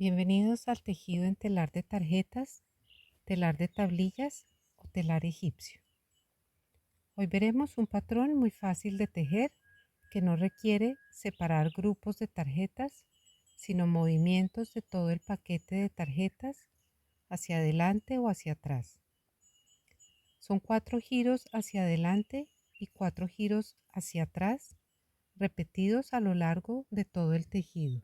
Bienvenidos al tejido en telar de tarjetas, telar de tablillas o telar egipcio. Hoy veremos un patrón muy fácil de tejer que no requiere separar grupos de tarjetas, sino movimientos de todo el paquete de tarjetas hacia adelante o hacia atrás. Son 4 giros hacia adelante y 4 giros hacia atrás, repetidos a lo largo de todo el tejido.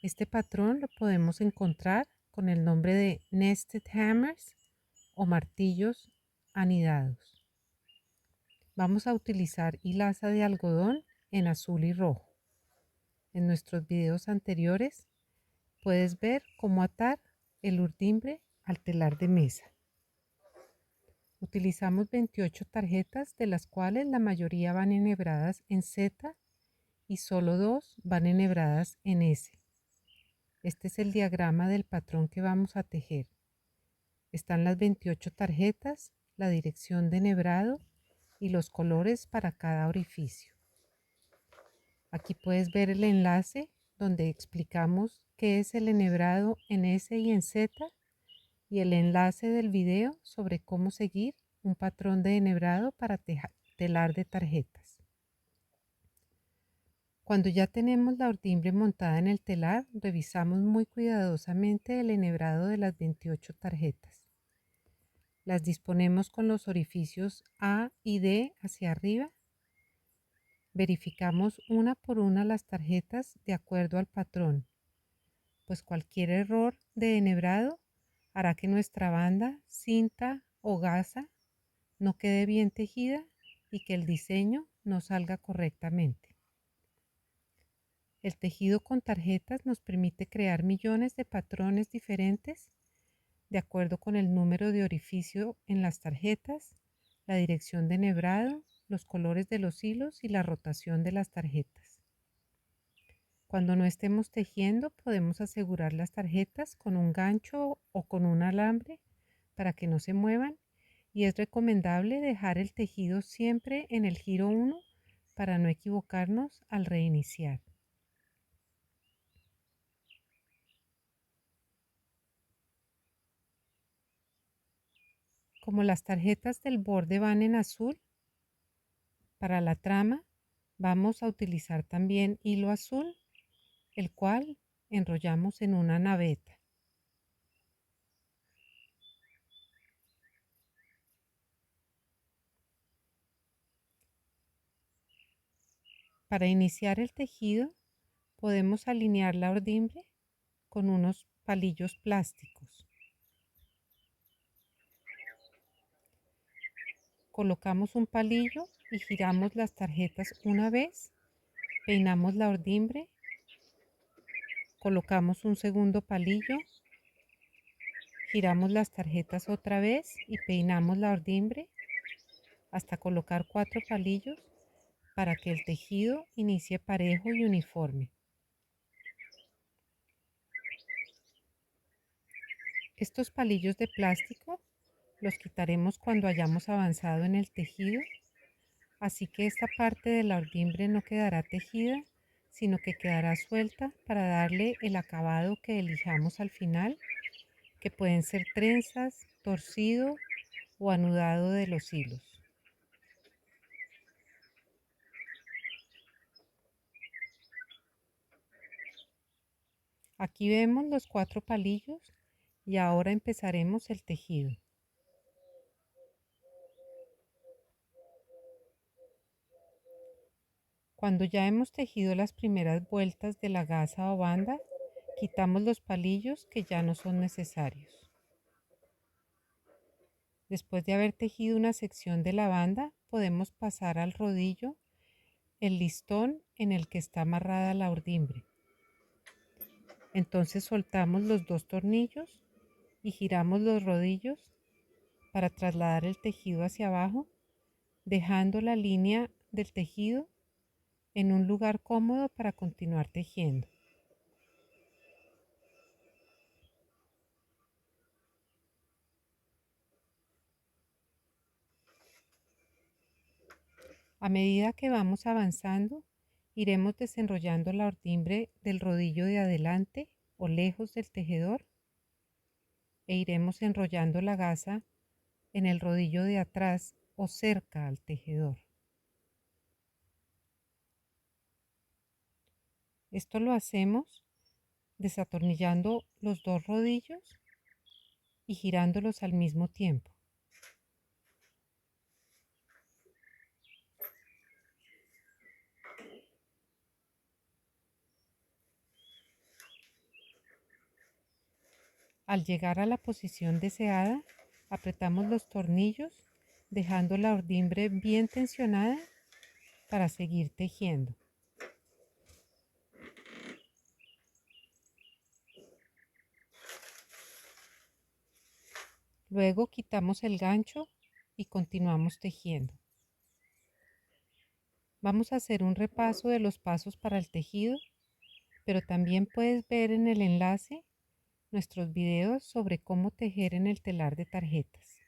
Este patrón lo podemos encontrar con el nombre de nested hammers o martillos anidados. Vamos a utilizar hilaza de algodón en azul y rojo. En nuestros videos anteriores puedes ver cómo atar el urdimbre al telar de mesa. Utilizamos 28 tarjetas, de las cuales la mayoría van enhebradas en Z y solo 2 van enhebradas en S. Este es el diagrama del patrón que vamos a tejer. Están las 28 tarjetas, la dirección de enhebrado y los colores para cada orificio. Aquí puedes ver el enlace donde explicamos qué es el enhebrado en S y en Z y el enlace del video sobre cómo seguir un patrón de enhebrado para telar de tarjetas. Cuando ya tenemos la urdimbre montada en el telar, revisamos muy cuidadosamente el enhebrado de las 28 tarjetas. Las disponemos con los orificios A y D hacia arriba. Verificamos una por una las tarjetas de acuerdo al patrón, pues cualquier error de enhebrado hará que nuestra banda, cinta o gasa no quede bien tejida y que el diseño no salga correctamente. El tejido con tarjetas nos permite crear millones de patrones diferentes de acuerdo con el número de orificio en las tarjetas, la dirección de enhebrado, los colores de los hilos y la rotación de las tarjetas. Cuando no estemos tejiendo, podemos asegurar las tarjetas con un gancho o con un alambre para que no se muevan, y es recomendable dejar el tejido siempre en el giro 1 para no equivocarnos al reiniciar. Como las tarjetas del borde van en azul, para la trama vamos a utilizar también hilo azul, el cual enrollamos en una naveta. Para iniciar el tejido podemos alinear la urdimbre con unos palillos plásticos. Colocamos un palillo y giramos las tarjetas una vez, peinamos la urdimbre, colocamos un segundo palillo, giramos las tarjetas otra vez y peinamos la urdimbre hasta colocar 4 palillos para que el tejido inicie parejo y uniforme. Estos palillos de plástico los quitaremos cuando hayamos avanzado en el tejido, así que esta parte de la urdimbre no quedará tejida, sino que quedará suelta para darle el acabado que elijamos al final, que pueden ser trenzas, torcido o anudado de los hilos. Aquí vemos los 4 palillos y ahora empezaremos el tejido. Cuando ya hemos tejido las primeras vueltas de la gasa o banda, quitamos los palillos que ya no son necesarios. Después de haber tejido una sección de la banda, podemos pasar al rodillo el listón en el que está amarrada la urdimbre. Entonces soltamos los 2 tornillos y giramos los rodillos para trasladar el tejido hacia abajo, dejando la línea del tejido en un lugar cómodo para continuar tejiendo. A medida que vamos avanzando, iremos desenrollando la urdimbre del rodillo de adelante o lejos del tejedor e iremos enrollando la gasa en el rodillo de atrás o cerca al tejedor. Esto lo hacemos desatornillando los dos rodillos y girándolos al mismo tiempo. Al llegar a la posición deseada, apretamos los tornillos dejando la ordimbre bien tensionada para seguir tejiendo. Luego quitamos el gancho y continuamos tejiendo. Vamos a hacer un repaso de los pasos para el tejido, pero también puedes ver en el enlace nuestros videos sobre cómo tejer en el telar de tarjetas.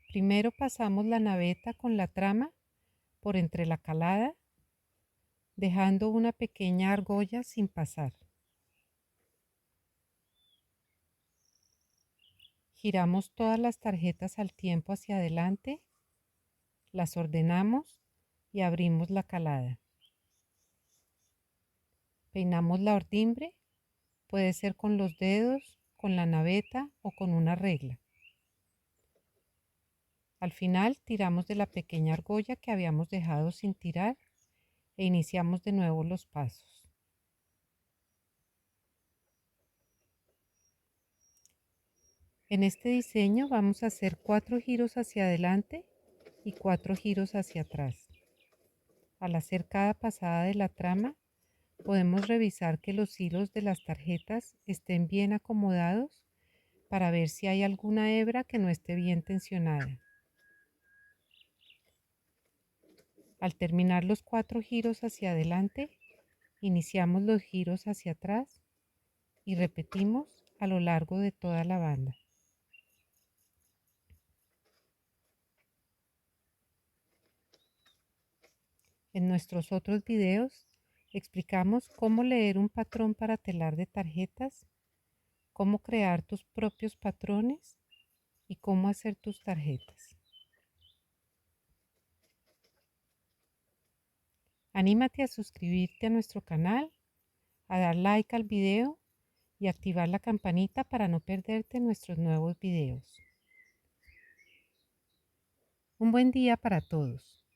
Primero pasamos la naveta con la trama por entre la calada, dejando una pequeña argolla sin pasar. Giramos todas las tarjetas al tiempo hacia adelante, las ordenamos y abrimos la calada. Peinamos la ordimbre, puede ser con los dedos, con la naveta o con una regla. Al final tiramos de la pequeña argolla que habíamos dejado sin tirar e iniciamos de nuevo los pasos. En este diseño vamos a hacer 4 giros hacia adelante y 4 giros hacia atrás. Al hacer cada pasada de la trama, podemos revisar que los hilos de las tarjetas estén bien acomodados para ver si hay alguna hebra que no esté bien tensionada. Al terminar los 4 giros hacia adelante, iniciamos los giros hacia atrás y repetimos a lo largo de toda la banda. En nuestros otros videos explicamos cómo leer un patrón para telar de tarjetas, cómo crear tus propios patrones y cómo hacer tus tarjetas. Anímate a suscribirte a nuestro canal, a dar like al video y activar la campanita para no perderte nuestros nuevos videos. Un buen día para todos.